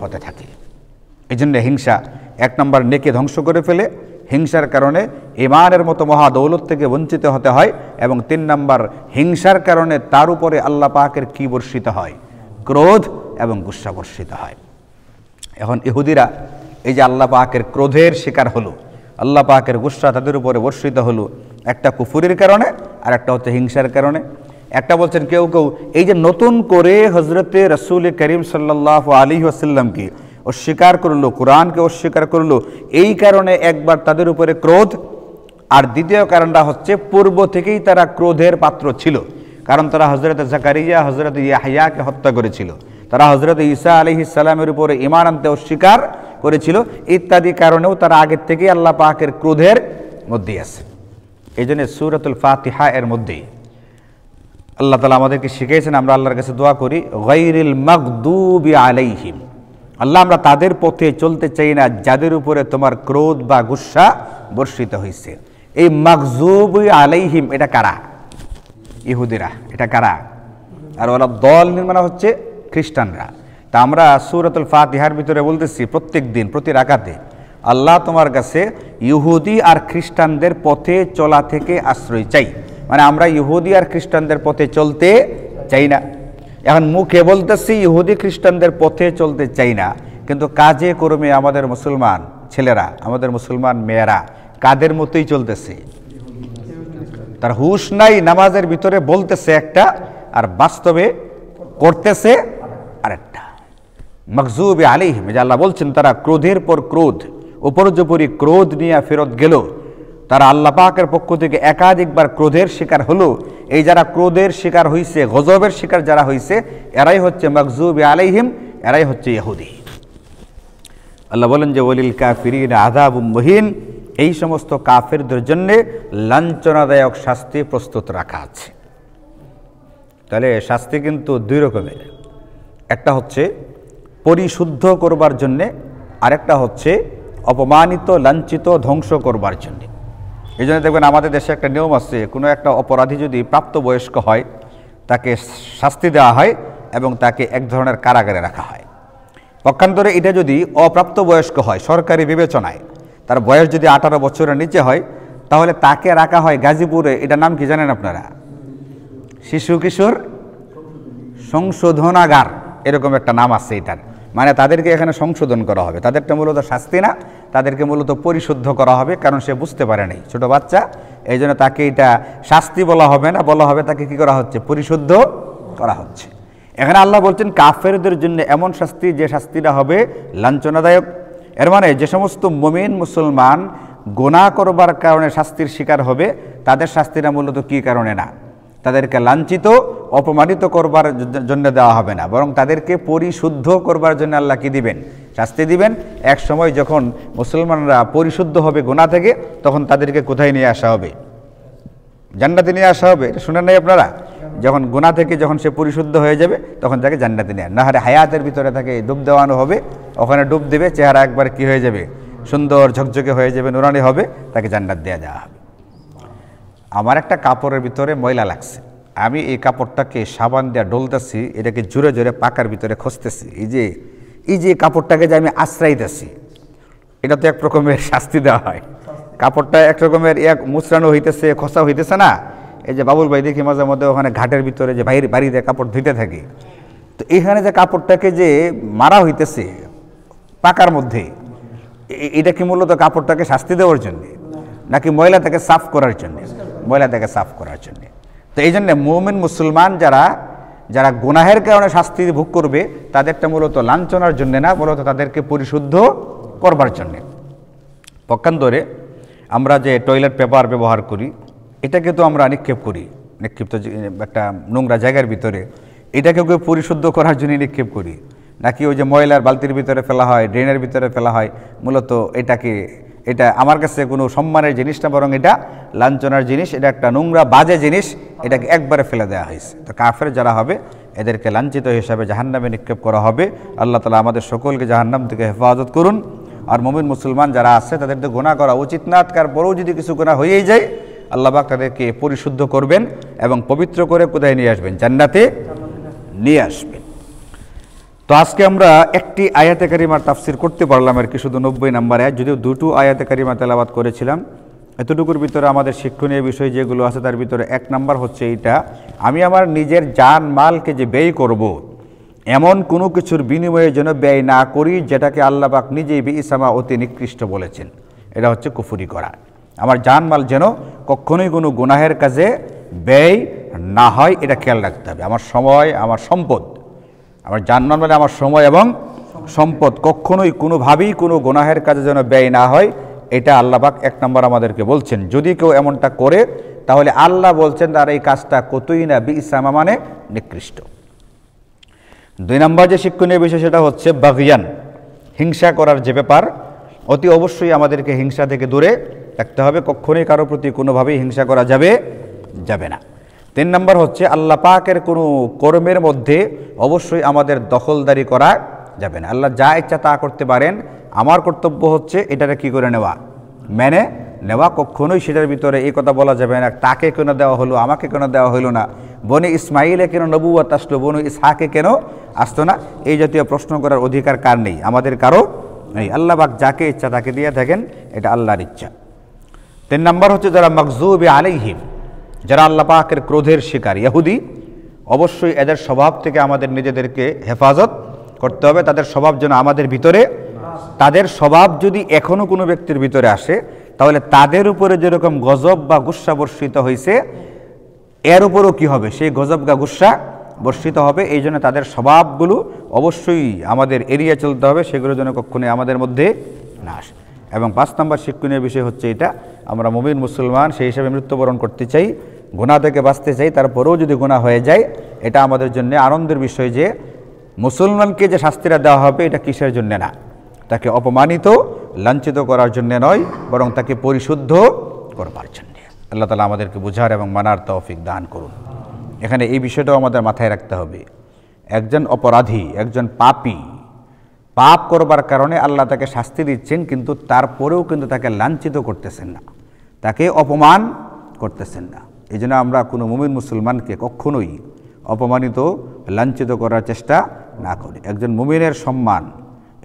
হতে থাকে। এই জন্য হিংসা 1 নম্বর নেকে ধ্বংস করে ফেলে, হিংসার কারণে ঈমানের মতো মহা দৌলত থেকে বঞ্চিত হতে হয়, এবং 3 নম্বর হিংসার কারণে তার উপরে আল্লাহ পাকের কি বর্ষিত হয়? ক্রোধ এবং গুসা বর্ষিত হয়। এখন ইহুদিরা এই যে আল্লাহ পাকের ক্রোধের শিকার হলো, আল্লাহ পাকের গুসা তাদের উপরে বর্ষিত হলো, একটা কুফুরের কারণে আর একটা হচ্ছে হিংসার কারণে। একটা বলছেন কেউ কেউ এই যে নতুন করে হজরতে রসুল করিম সাল্লাল্লাহু আলাইহি ওয়াসাল্লামকে অস্বীকার করলো, কোরআনকে অস্বীকার করলো, এই কারণে একবার তাদের উপরে ক্রোধ, আর দ্বিতীয় কারণটা হচ্ছে পূর্ব থেকেই তারা ক্রোধের পাত্র ছিল, কারণ তারা হজরত জাকারিয়া হজরত ইয়াহইয়াকে হত্যা করেছিল, তারা হজরত ঈসা আলাইহিস সালামের উপরে ঈমান আনতে অস্বীকার করেছিল, ইত্যাদি কারণেও তারা আগের থেকেই আল্লাহ পাকের ক্রোধের মধ্যেই আছে। এই জন্য সূরাতুল ফাতিহা এর মধ্যেই আল্লাহ তাআলা আমাদেরকে শিখিয়েছেন আমরা আল্লাহর কাছে দোয়া করি, গায়রিল মাগদুবি আলাইহিম, আল্লাহ আমরা তাদের পথে চলতে চাই না যাদের উপরে তোমার ক্রোধ বা গুসা বর্ষিত হয়েছে। এই মাগজুবি আলাইহিম এটা কারা? ইহুদিরা। এটা কারা? আর ওরা দল মানে হচ্ছে খ্রিস্টানরা। তা আমরা সূরাতুল ফাতিহার ভিতরে বলতেছি প্রত্যেক দিন প্রতি রাকাতে, আল্লাহ তোমার কাছে ইহুদি আর খ্রিস্টানদের পথে চলা থেকে আশ্রয় চাই। মানে আমরা ইহুদি আর খ্রিস্টানদের পথে চলতে চাই না। এখন মুখে বলতেছি ইহুদি খ্রিস্টানদের পথে চলতে চাই না, কিন্তু কাজে কর্মে আমাদের মুসলমান ছেলেরা, আমাদের মুসলমান মেয়েরা কাদের মতোই চলতেছে। তার হুশ নাই, নামাজের ভিতরে বলতেছে একটা আর বাস্তবে করতেছে আরেকটা। মাগজুবি আলাইহিম, যে আল্লাহ বলছেন তারা ক্রোধের পর ক্রোধ, উপর্যুপরি ক্রোধ নিয়ে ফেরত গেল, তারা আল্লাহ পাকের পক্ষ থেকে একাধিকবার ক্রোধের শিকার হলো। এই যারা ক্রোধের শিকার হইছে, গজবের শিকার যারা হইছে, এরাই হচ্ছে মাগজুবি আলাইহিম, এরাই হচ্ছে ইহুদি। আল্লাহ বলেন যে ওয়ালিল কাফিরিন আযাবুম মুহিন, এই সমস্ত কাফেরদের জন্য লাঞ্ছনাদায়ক শাস্তি প্রস্তুত রাখা আছে। তাহলে শাস্তি কিন্তু দুই রকমের, একটা হচ্ছে পরিশুদ্ধ করবার জন্যে, আরেকটা হচ্ছে অপমানিত, লাঞ্ছিত, ধ্বংস করবার জন্যে। এই জন্য দেখবেন আমাদের দেশে একটা নিয়ম আছে, কোনো একটা অপরাধী যদি প্রাপ্তবয়স্ক হয় তাকে শাস্তি দেওয়া হয় এবং তাকে এক ধরনের কারাগারে রাখা হয়। পক্ষান্তরে এটা যদি অপ্রাপ্তবয়স্ক হয়, সরকারি বিবেচনায় তার বয়স যদি 18 বছরের নিচে হয়, তাহলে তাকে রাখা হয় গাজীপুরে, এটার নাম কি জানেন আপনারা? শিশু কিশোর সংশোধনাগার, এরকম একটা নাম আছে এটার। মানে তাদেরকে এখানে সংশোধন করা হবে, তাদেরটা মূলত শাস্তি না, তাদেরকে মূলত পরিশুদ্ধ করা হবে, কারণ সে বুঝতে পারে নাই, ছোট বাচ্চা, এই জন্য তাকে এটা শাস্তি বলা হবে না, বলা হবে তাকে কি করা হচ্ছে? পরিশুদ্ধ করা হচ্ছে। এখানে আল্লাহ বলছেন কাফেরদের জন্য এমন শাস্তি যে শাস্তিটা হবে লাঞ্ছনাদায়ক। এর মানে যে সমস্ত মুমিন মুসলমান গুনাহ করবার কারণে শাস্তির শিকার হবে, তাদের শাস্তিটা মূলত কি কারণে না, তাদেরকে লাঞ্ছিত অপমানিত করবার জন্য দেওয়া হবে না, বরং তাদেরকে পরিশুদ্ধ করবার জন্য আল্লাহ কি দিবেন? শাস্তি দিবেন। এক সময় যখন মুসলমানরা পরিশুদ্ধ হবে গুনাহ থেকে, তখন তাদেরকে কোথায় নিয়ে আসা হবে? জান্নাতে নিয়ে আসা হবে। এটা শুনেন নাই আপনারা? যখন গুনাহ থেকে যখন সে পরিশুদ্ধ হয়ে যাবে, তখন তাকে জান্নাতে নিয়ে, নাহলে হায়াতের ভিতরে তাকে ডুব দেওয়ানো হবে, ওখানে ডুব দেবে, চেহারা একবার কি হয়ে যাবে? সুন্দর ঝকঝকে হয়ে যাবে, নুরানি হবে, তাকে জান্নাত দেওয়া হবে। আমার একটা কাপড়ের ভিতরে ময়লা লাগছে, আমি এই কাপড়টাকে সাবান দিয়ে ডলতেছি, এটাকে জোরে জোরে পাকার ভিতরে খসতেছি, এই যে কাপড়টাকে যে আমি আশ্রাইতেছি, এটা তো এক রকমের শাস্তি দেওয়া হয়। কাপড়টা এক রকমের এক মুচড়ানো হইতেছে, খসা হইতেছে না? এই যে বাবুল ভাই দেখি মাঝে মধ্যে ওখানে ঘাটের ভিতরে যে বাড়িতে কাপড় ধুইতে থাকে, তো এখানে যে কাপড়টাকে যে মারা হইতেছে পাকার মধ্যে, এটা কি মূলত কাপড়টাকে শাস্তি দেওয়ার জন্যে নাকি ময়লা থেকে সাফ করার জন্যে? ময়লা থেকে সাফ করার জন্যে। তো এই জন্যে মুমিন মুসলমান যারা গুনাহের কারণে শাস্তি ভোগ করবে, তাদেরটা মূলত লাঞ্ছনার জন্যে না, মূলত তাদেরকে পরিশুদ্ধ করবার জন্যে। পক্ষান্তরে আমরা যে টয়লেট পেপার ব্যবহার করি, এটাকে তো আমরা নিক্ষেপ করি, নিক্ষিপ্ত একটা নোংরা জায়গার ভিতরে, এটাকে পরিশুদ্ধ করার জন্য নিক্ষেপ করি, নাকি ওই যে ময়লার বালতির ভিতরে ফেলা হয়, ড্রেনের ভিতরে ফেলা হয়? মূলত এটা আমার কাছে কোনো সম্মানের জিনিস না, বরং এটা লাঞ্ছনার জিনিস, এটা একটা নোংরা বাজে জিনিস, এটাকে একবারে ফেলে দেওয়া হয়েছে। তো কাফের যারা হবে এদেরকে লাঞ্ছিত হিসাবে জাহান্নামে নিক্ষেপ করা হবে। আল্লাহ তাআলা আমাদের সকলকে জাহান্নাম থেকে হেফাজত করুন। আর মুমিন মুসলমান যারা আছে তাদের তো গুনাহ করা উচিত না, তার পরেও যদি কিছু গুনাহ হয়েই যায়, আল্লাহ পাক তাদেরকে পরিশুদ্ধ করবেন এবং পবিত্র করে কোথায় নিয়ে আসবেন? জান্নাতে নিয়ে আসবেন। তো আজকে আমরা একটি আয়াতে কারিমার তাফসির করতে পারলাম আর কি, শুধু 90 নম্বর আয়াত, যদিও দুটো আয়াতে কারিমা তেলাওয়াত করেছিলাম। এতটুকুর ভিতরে আমাদের শিক্ষণীয় বিষয় যেগুলো আছে তার ভিতরে 1 নম্বর হচ্ছে এইটা, আমি আমার নিজের জান মালকে যে ব্যয় করব, এমন কোনো কিছুর বিনিময়ে যেন ব্যয় না করি যেটাকে আল্লাহ পাক নিজেই বিইসামা অতি নিকৃষ্ট বলেছেন। এটা হচ্ছে কুফরি করা। আমার জানমাল যেন কখনোই কোনো গুনাহের কাজে ব্যয় না হয়, এটা খেয়াল রাখতে হবে। আমার সময়, আমার সম্পদ, আমার জানমাল মানে আমার সময় এবং সম্পদ কখনোই কোনোভাবেই কোনো গুনাহের কাজে যেন ব্যয় না হয়, এটা আল্লাহ পাক 1 নম্বর আমাদেরকে বলছেন। যদি কেউ এমনটা করে তাহলে আল্লাহ বলছেন তার এই কাজটা কতই না বিইসামা মানে নিকৃষ্ট। 2 নম্বর যে শিক্ষণীয় বিষয় সেটা হচ্ছে বাগিয়ান, হিংসা করার যে ব্যাপার, অতি অবশ্যই আমাদেরকে হিংসা থেকে দূরে রাখতে হবে। কখনোই কারো প্রতি কোনোভাবেই হিংসা করা যাবে না। 3 নম্বর হচ্ছে আল্লাহ পাকের কোনো কর্মের মধ্যে অবশ্যই আমাদের দখলদারি করা যাবে না। আল্লাহ যা ইচ্ছা তা করতে পারেন, আমার কর্তব্য হচ্ছে এটাকে কি করে নেওয়া, মেনে নেওয়া। কখনোই সেটার ভিতরে এই কথা বলা যাবে না তাকে কেন দেওয়া হলো, আমাকে কেন দেওয়া হলো না, বনি ইসমাইলে কেন নবুয়ত আসলো, বনি ইসহাকে কেন আসতো না, এই জাতীয় প্রশ্ন করার অধিকার কার নেই, আমাদের কারো নেই। আল্লাহ পাক যাকে ইচ্ছা তাকে দিয়ে থাকেন, এটা আল্লাহর ইচ্ছা। 3 নম্বর হচ্ছে যারা মাগজুবে আলাইহিম, যারা আল্লাহ পাকের ক্রোধের শিকার ইহুদি, অবশ্যই এদের স্বভাব থেকে আমাদের নিজেদেরকে হেফাজত করতে হবে। তাদের স্বভাব যেন আমাদের ভিতরে, তাদের স্বভাব যদি এখনও কোনো ব্যক্তির ভিতরে আসে তাহলে তাদের উপরে যেরকম গজব বা গুস্সা বর্ষিত হয়েছে এর উপরও কি হবে, সেই গজব বা গুস্সা বর্ষিত হবে। এই জন্য তাদের স্বভাবগুলো অবশ্যই আমাদের এড়িয়ে চলতে হবে, সেগুলো যেন কখনোই আমাদের মধ্যে না আসে। এবং 5 নম্বর শিক্ষণীয় বিষয় হচ্ছে এটা, আমরা মুমিন মুসলমান সেই হিসাবে মৃত্যুবরণ করতে চাই, গুনাহ থেকে বাঁচতে চাই, তারপরেও যদি গুনাহ হয়ে যায় এটা আমাদের জন্য আনন্দের বিষয় যে মুসলমানকে যে শাস্তিটা দেওয়া হবে এটা কিসের জন্য না, তাকে অপমানিত লাঞ্ছিত করার জন্য নয়, বরং তাকে পরিশুদ্ধ করবার জন্য। আল্লাহ তাআলা আমাদেরকে বুঝার এবং মানার তৌফিক দান করুন। এখানে এই বিষয়টাও আমাদের মাথায় রাখতে হবে, একজন অপরাধী, একজন পাপী, পাপ করবার কারণে আল্লাহ তাকে শাস্তি দিচ্ছেন, কিন্তু তারপরেও কিন্তু তাকে লাঞ্ছিত করতেছেন না, তাকে অপমান করতেছেন না। এই জন্য আমরা কোনো মুমিন মুসলমানকে কখনোই অপমানিত লাঞ্ছিত করার চেষ্টা না করি। একজন মুমিনের সম্মান,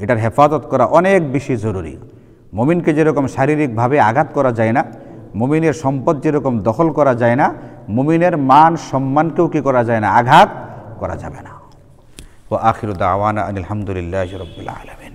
এটার হেফাজত করা অনেক বেশি জরুরি। মুমিনকে যেরকম শারীরিকভাবে আঘাত করা যায় না, মুমিনের সম্পদ যেরকম দখল করা যায় না, মুমিনের মান সম্মানকেও কি করা যায় না, আঘাত করা যাবে না। ওয়া আখিরু দাওয়ানা আনিল হামদুলিল্লাহি রাব্বিল আলামিন।